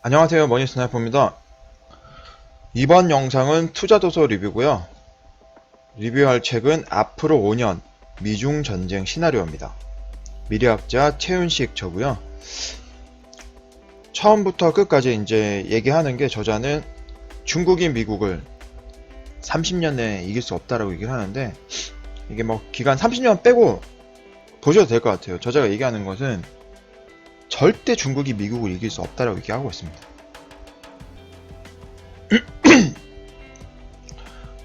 안녕하세요, 머니스나이퍼입니다. 이번 영상은 투자도서 리뷰고요. 리뷰할 책은 앞으로 5년 미중전쟁 시나리오입니다. 미래학자 최윤식 저고요. 처음부터 끝까지 이제 얘기하는 게, 저자는 중국이 미국을 30년 내에 이길 수 없다라고 얘기를 하는데, 이게 뭐 기간 30년 빼고 보셔도 될 것 같아요. 저자가 얘기하는 것은 절대 중국이 미국을 이길 수 없다라고 얘기하고 있습니다.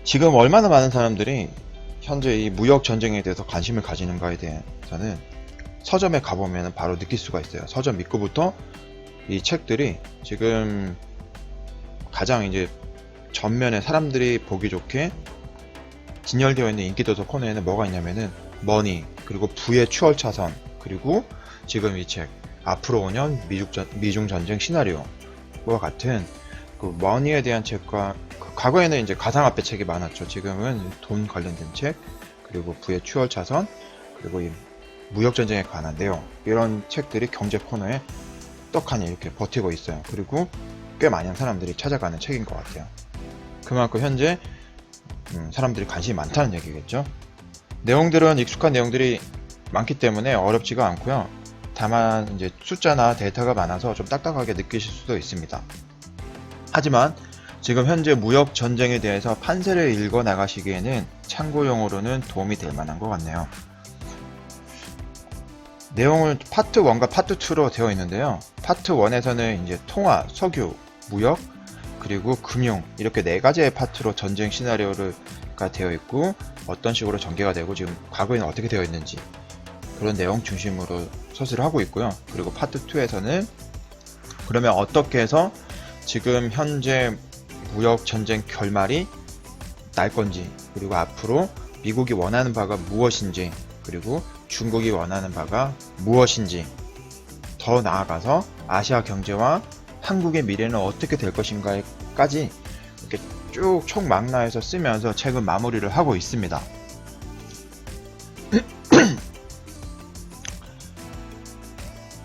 지금 얼마나 많은 사람들이 현재 이 무역 전쟁에 대해서 관심을 가지는가에 대해서는 서점에 가보면 바로 느낄 수가 있어요. 서점 입구부터 이 책들이 지금 가장 이제 전면에 사람들이 보기 좋게 진열되어 있는 인기도서 코너에는 뭐가 있냐면은 머니, 그리고 부의 추월차선, 그리고 지금 이 책 앞으로 5년 미중전쟁 시나리오와 같은 그 머니에 대한 책과, 과거에는 이제 가상화폐 책이 많았죠. 지금은 돈 관련된 책, 그리고 부의 추월차선, 그리고 이 무역전쟁에 관한데요. 이런 책들이 경제 코너에 떡하니 이렇게 버티고 있어요. 그리고 꽤 많은 사람들이 찾아가는 책인 것 같아요. 그만큼 현재 사람들이 관심이 많다는 얘기겠죠. 내용들은 익숙한 내용들이 많기 때문에 어렵지가 않고요. 다만 이제 숫자나 데이터가 많아서 좀 딱딱하게 느끼실 수도 있습니다. 하지만 지금 현재 무역 전쟁에 대해서 판세를 읽어 나가시기에는 참고용으로는 도움이 될 만한 것 같네요. 내용을 파트 1과 파트 2로 되어 있는데요. 파트 1에서는 이제 통화, 석유, 무역, 그리고 금융, 이렇게 4가지의 파트로 전쟁 시나리오가 되어 있고, 어떤 식으로 전개가 되고 지금 과거에는 어떻게 되어 있는지, 그런 내용 중심으로 서술을 하고 있고요. 그리고 파트 2에서는 그러면 어떻게 해서 지금 현재 무역 전쟁 결말이 날 건지, 그리고 앞으로 미국이 원하는 바가 무엇인지, 그리고 중국이 원하는 바가 무엇인지, 더 나아가서 아시아 경제와 한국의 미래는 어떻게 될 것인가까지 이렇게 쭉 총망라해서 쓰면서 책은 마무리를 하고 있습니다.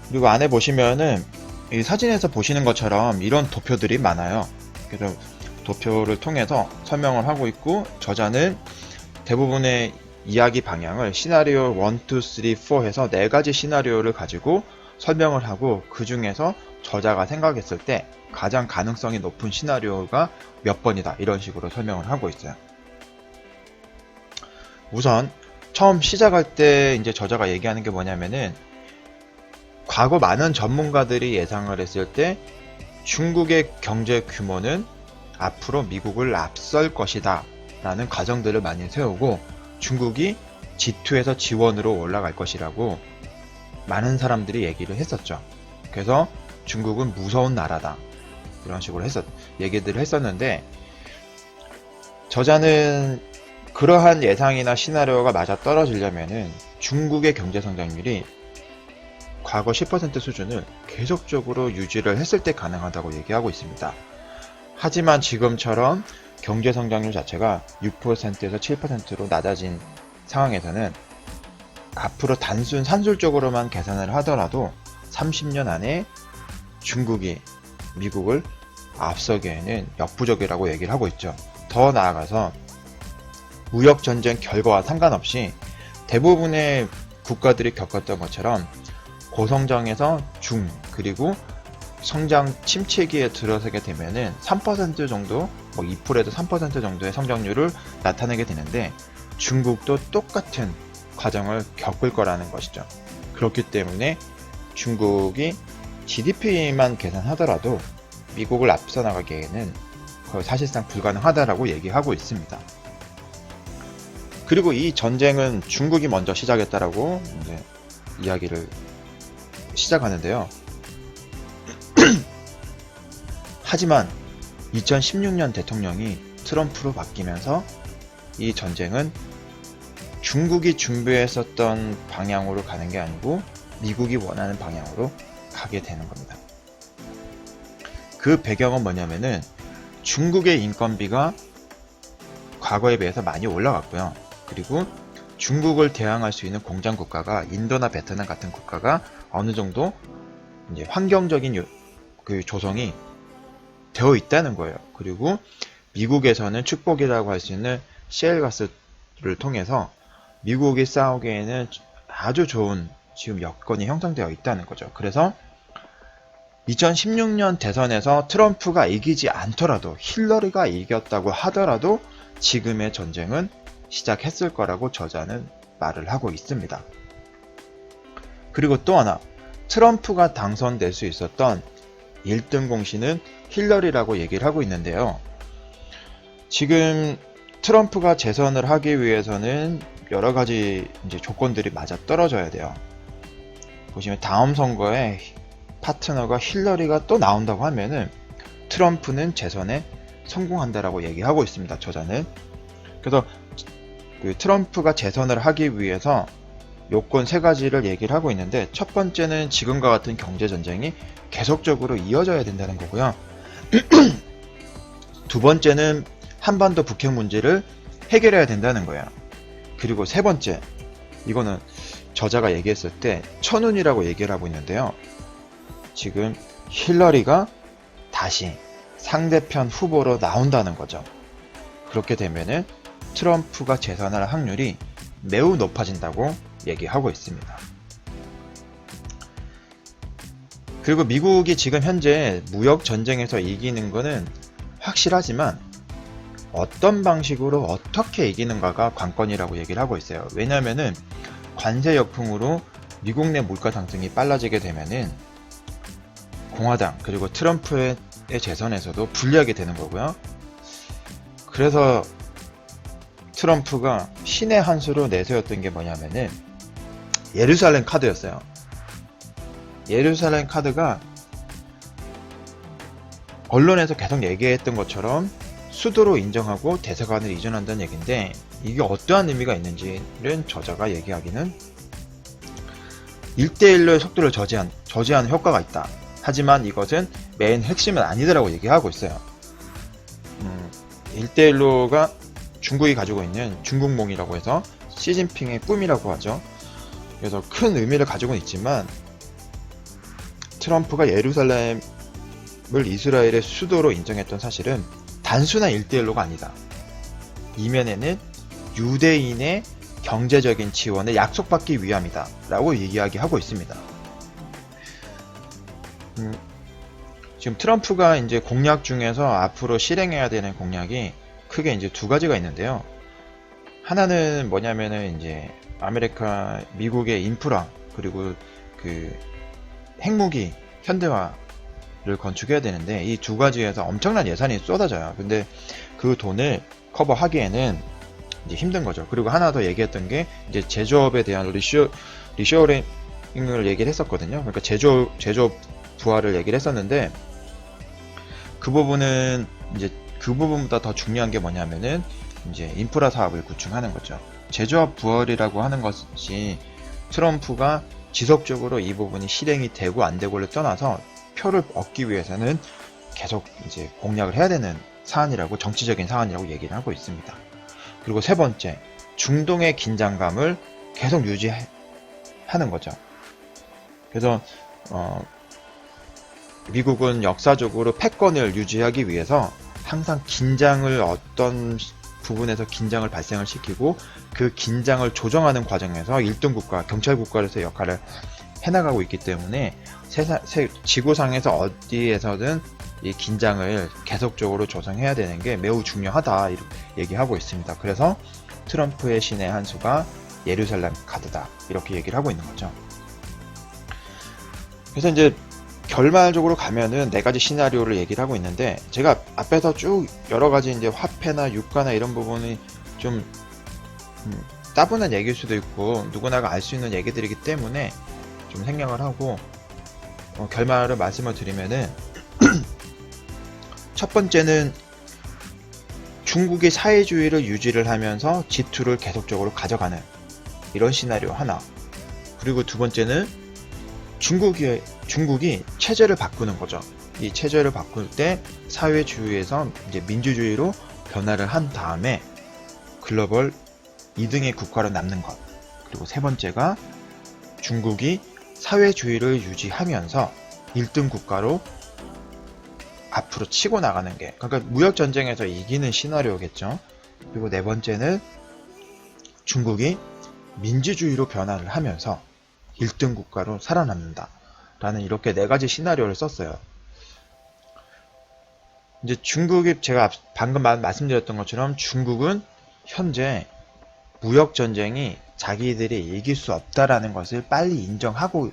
그리고 안에 보시면은 이 사진에서 보시는 것처럼 이런 도표들이 많아요. 그래서 도표를 통해서 설명을 하고 있고, 저자는 대부분의 이야기 방향을 시나리오 1, 2, 3, 4 해서 4가지 시나리오를 가지고 설명을 하고, 그 중에서 저자가 생각했을 때 가장 가능성이 높은 시나리오가 몇 번이다, 이런 식으로 설명을 하고 있어요. 우선 처음 시작할 때 이제 저자가 얘기하는 게 뭐냐면은, 과거 많은 전문가들이 예상을 했을 때 중국의 경제 규모는 앞으로 미국을 앞설 것이다 라는 가정들을 많이 세우고, 중국이 G2에서 G1으로 올라갈 것이라고 많은 사람들이 얘기를 했었죠. 그래서 중국은 무서운 나라다, 이런 식으로 얘기들을 했었는데, 저자는 그러한 예상이나 시나리오가 맞아 떨어지려면은 중국의 경제 성장률이 과거 10% 수준을 계속적으로 유지를 했을 때 가능하다고 얘기하고 있습니다. 하지만 지금처럼 경제 성장률 자체가 6%에서 7%로 낮아진 상황에서는 앞으로 단순 산술적으로만 계산을 하더라도 30년 안에 중국이 미국을 앞서기에는 역부족이라고 얘기를 하고 있죠. 더 나아가서 무역전쟁 결과와 상관없이 대부분의 국가들이 겪었던 것처럼 고성장에서 중, 그리고 성장 침체기에 들어서게 되면은 3% 정도, 뭐 2%에서 3% 정도의 성장률을 나타내게 되는데, 중국도 똑같은 과정을 겪을 거라는 것이죠. 그렇기 때문에 중국이 GDP만 계산하더라도 미국을 앞서 나가기에는 거의 사실상 불가능하다라고 얘기하고 있습니다. 그리고 이 전쟁은 중국이 먼저 시작했다라고 이제 이야기를 시작하는데요. 하지만 2016년 대통령이 트럼프로 바뀌면서 이 전쟁은 중국이 준비했었던 방향으로 가는 게 아니고 미국이 원하는 방향으로 가게 되는 겁니다. 그 배경은 뭐냐면은, 중국의 인건비가 과거에 비해서 많이 올라갔고요. 그리고 중국을 대항할 수 있는 공장 국가가 인도나 베트남 같은 국가가 어느 정도 이제 환경적인 그 조성이 되어 있다는 거예요. 그리고 미국에서는 축복이라고 할 수 있는 셰일가스를 통해서 미국이 싸우기에는 아주 좋은 지금 여건이 형성되어 있다는 거죠. 그래서 2016년 대선에서 트럼프가 이기지 않더라도, 힐러리가 이겼다고 하더라도 지금의 전쟁은 시작했을 거라고 저자는 말을 하고 있습니다. 그리고 또 하나, 트럼프가 당선될 수 있었던 1등 공신은 힐러리라고 얘기를 하고 있는데요. 지금 트럼프가 재선을 하기 위해서는 여러 가지 이제 조건들이 맞아 떨어져야 돼요. 보시면 다음 선거에 파트너가 힐러리가 또 나온다고 하면은 트럼프는 재선에 성공한다라고 얘기하고 있습니다. 저자는. 그래서 그 트럼프가 재선을 하기 위해서 요건 3가지를 얘기를 하고 있는데, 첫 번째는 지금과 같은 경제전쟁이 계속적으로 이어져야 된다는 거고요. 두 번째는 한반도 북핵 문제를 해결해야 된다는 거예요. 그리고 세 번째, 이거는 저자가 얘기했을 때 천운이라고 얘기를 하고 있는데요. 지금 힐러리가 다시 상대편 후보로 나온다는 거죠. 그렇게 되면은 트럼프가 재선할 확률이 매우 높아진다고 얘기하고 있습니다. 그리고 미국이 지금 현재 무역 전쟁에서 이기는 거는 확실하지만 어떤 방식으로 어떻게 이기는가가 관건이라고 얘기를 하고 있어요. 왜냐하면은 관세 역풍으로 미국 내 물가 상승이 빨라지게 되면은 공화당 그리고 트럼프의 재선에서도 불리하게 되는 거고요. 그래서 트럼프가 신의 한 수로 내세웠던 게 뭐냐면은 예루살렘 카드였어요. 예루살렘 카드가 언론에서 계속 얘기했던 것처럼 수도로 인정하고 대사관을 이전한다는 얘기인데, 이게 어떠한 의미가 있는지는 저자가 얘기하기는 1대1로의 속도를 저지하는 효과가 있다. 하지만 이것은 메인 핵심은 아니더라고 얘기하고 있어요. 1대1로가 중국이 가지고 있는 중국몽이라고 해서 시진핑의 꿈이라고 하죠. 그래서 큰 의미를 가지고 있지만 트럼프가 예루살렘을 이스라엘의 수도로 인정했던 사실은 단순한 1대1로가 아니다. 이면에는 유대인의 경제적인 지원을 약속받기 위함이다 라고 이야기하고 있습니다. 지금 트럼프가 이제 공약 중에서 앞으로 실행해야 되는 공약이 크게 이제 2가지가 있는데요. 하나는 뭐냐면은 이제 미국의 인프라 그리고 그 핵무기 현대화를 건축해야 되는데, 이 2가지에서 엄청난 예산이 쏟아져요. 근데 그 돈을 커버하기에는 이제 힘든 거죠. 그리고 하나 더 얘기했던 게 이제 제조업에 대한 리쇼어링을 얘기를 했었거든요. 그러니까 제조업 부활을 얘기를 했었는데, 그 부분은 이제 그 부분보다 더 중요한 게 뭐냐면은 이제 인프라 사업을 구축하는 거죠. 제조업 부활이라고 하는 것이 트럼프가 지속적으로 이 부분이 실행이 되고 안 되고를 떠나서 표를 얻기 위해서는 계속 이제 공략을 해야 되는 사안이라고, 정치적인 사안이라고 얘기를 하고 있습니다. 그리고 세 번째, 중동의 긴장감을 계속 유지하는 거죠. 그래서 미국은 역사적으로 패권을 유지하기 위해서 항상 긴장을 어떤 부분에서 긴장을 발생을 시키고 그 긴장을 조정하는 과정에서 1등 국가, 경찰 국가로서의 역할을 해나가고 있기 때문에 지구상에서 어디에서든 이 긴장을 계속적으로 조성해야 되는 게 매우 중요하다 이렇게 얘기하고 있습니다. 그래서 트럼프의 신의 한 수가 예루살렘 카드다 이렇게 얘기를 하고 있는 거죠. 그래서 이제 결말적으로 가면은 4가지 시나리오를 얘기를 하고 있는데, 제가 앞에서 쭉 여러가지 이제 화폐나 유가나 이런 부분이 좀 따분한 얘기일 수도 있고 누구나가 알 수 있는 얘기들이기 때문에 좀 생략을 하고 결말을 말씀을 드리면은 첫 번째는 중국이 사회주의를 유지를 하면서 G2를 계속적으로 가져가는 이런 시나리오 하나, 그리고 두 번째는 중국이 체제를 바꾸는 거죠. 이 체제를 바꿀 때 사회주의에서 이제 민주주의로 변화를 한 다음에 글로벌 2등의 국가로 남는 것. 그리고 세 번째가 중국이 사회주의를 유지하면서 1등 국가로 앞으로 치고 나가는 게, 그러니까 무역 전쟁에서 이기는 시나리오겠죠. 그리고 네 번째는 중국이 민주주의로 변화를 하면서 1등 국가로 살아남는다 라는 이렇게 네 가지 시나리오를 썼어요. 이제 중국이, 제가 방금 말씀드렸던 것처럼 중국은 현재 무역 전쟁이 자기들이 이길 수 없다라는 것을 빨리 인정하고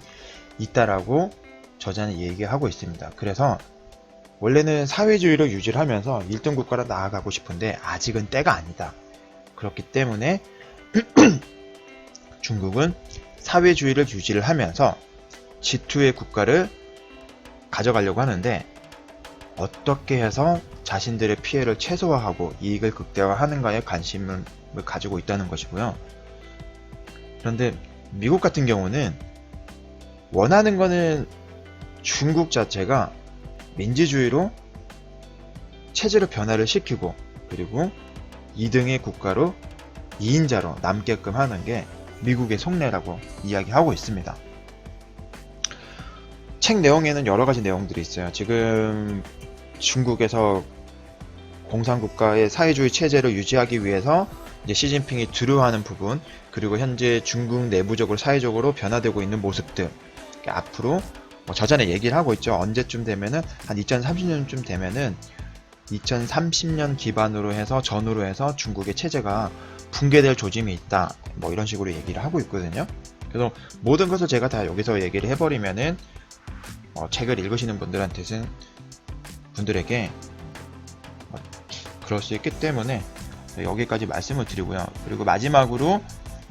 있다라고 저자는 얘기하고 있습니다. 그래서 원래는 사회주의를 유지를 하면서 1등 국가로 나아가고 싶은데 아직은 때가 아니다. 그렇기 때문에 중국은 사회주의를 유지를 하면서 G2의 국가를 가져가려고 하는데, 어떻게 해서 자신들의 피해를 최소화하고 이익을 극대화하는가에 관심을 가지고 있다는 것이고요. 그런데 미국 같은 경우는 원하는 거는 중국 자체가 민주주의로 체제를 변화를 시키고, 그리고 2등의 국가로 2인자로 남게끔 하는 게 미국의 속내라고 이야기하고 있습니다. 책 내용에는 여러 가지 내용들이 있어요. 지금 중국에서 공산국가의 사회주의 체제를 유지하기 위해서 이제 시진핑이 두려워하는 부분, 그리고 현재 중국 내부적으로 사회적으로 변화되고 있는 모습들, 앞으로 저자는 얘기를 하고 있죠. 언제쯤 되면은 한 2030년쯤 되면은 2030년 기반으로 해서 전후로 해서 중국의 체제가 붕괴될 조짐이 있다, 뭐 이런 식으로 얘기를 하고 있거든요. 그래서 모든 것을 제가 다 여기서 얘기를 해버리면은 책을 읽으시는 분들에게 그럴 수 있기 때문에 여기까지 말씀을 드리고요. 그리고 마지막으로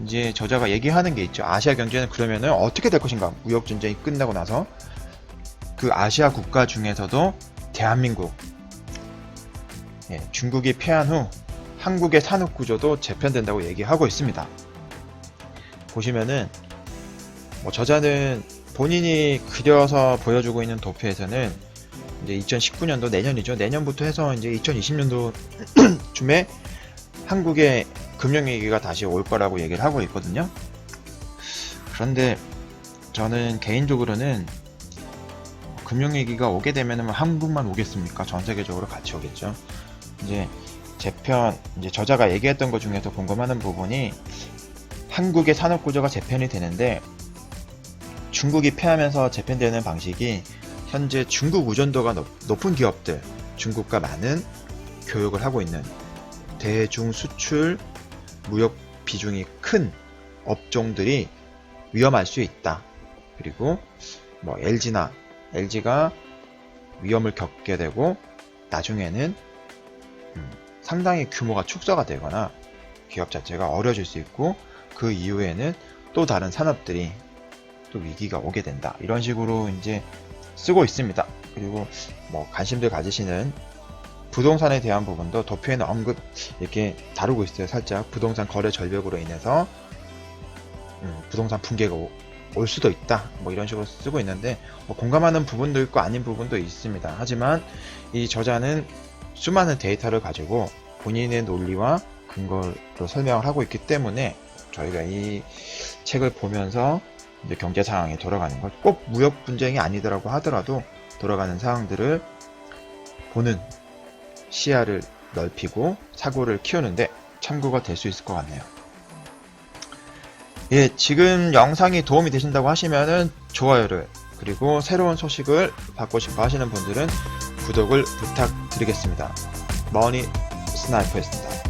이제 저자가 얘기하는 게 있죠. 아시아 경제는 그러면은 어떻게 될 것인가? 무역 전쟁이 끝나고 나서 그 아시아 국가 중에서도 대한민국, 중국이 패한 후 한국의 산업 구조도 재편된다고 얘기하고 있습니다. 보시면은 저자는 본인이 그려서 보여주고 있는 도표에서는 이제 2019년도 내년이죠. 내년부터 해서 이제 2020년도 쯤에 한국의 금융위기가 다시 올 거라고 얘기를 하고 있거든요. 그런데 저는 개인적으로는 금융위기가 오게 되면 한국만 오겠습니까? 전 세계적으로 같이 오겠죠. 이제 이제 저자가 얘기했던 것 중에서 궁금하는 부분이, 한국의 산업구조가 재편이 되는데 중국이 패하면서 재편되는 방식이 현재 중국 의존도가 높은 기업들, 중국과 많은 교역을 하고 있는 대중 수출 무역 비중이 큰 업종들이 위험할 수 있다. 그리고 LG가 위험을 겪게 되고 나중에는 상당히 규모가 축소가 되거나 기업 자체가 어려질 수 있고, 그 이후에는 또 다른 산업들이 또 위기가 오게 된다. 이런 식으로 이제 쓰고 있습니다. 그리고 관심들 가지시는 부동산에 대한 부분도 도표에는 이렇게 다루고 있어요. 살짝 부동산 거래 절벽으로 인해서 부동산 붕괴가 올 수도 있다, 이런 식으로 쓰고 있는데 공감하는 부분도 있고 아닌 부분도 있습니다. 하지만 이 저자는 수많은 데이터를 가지고 본인의 논리와 근거로 설명을 하고 있기 때문에 저희가 이 책을 보면서 이제 경제 상황에 돌아가는 것, 꼭 무역 분쟁이 아니더라고 하더라도 돌아가는 상황들을 보는 시야를 넓히고 사고를 키우는데 참고가 될 수 있을 것 같네요. 지금 영상이 도움이 되신다고 하시면은 좋아요를, 그리고 새로운 소식을 받고 싶어 하시는 분들은 구독을 부탁드리겠습니다. 머니 스나이퍼였습니다.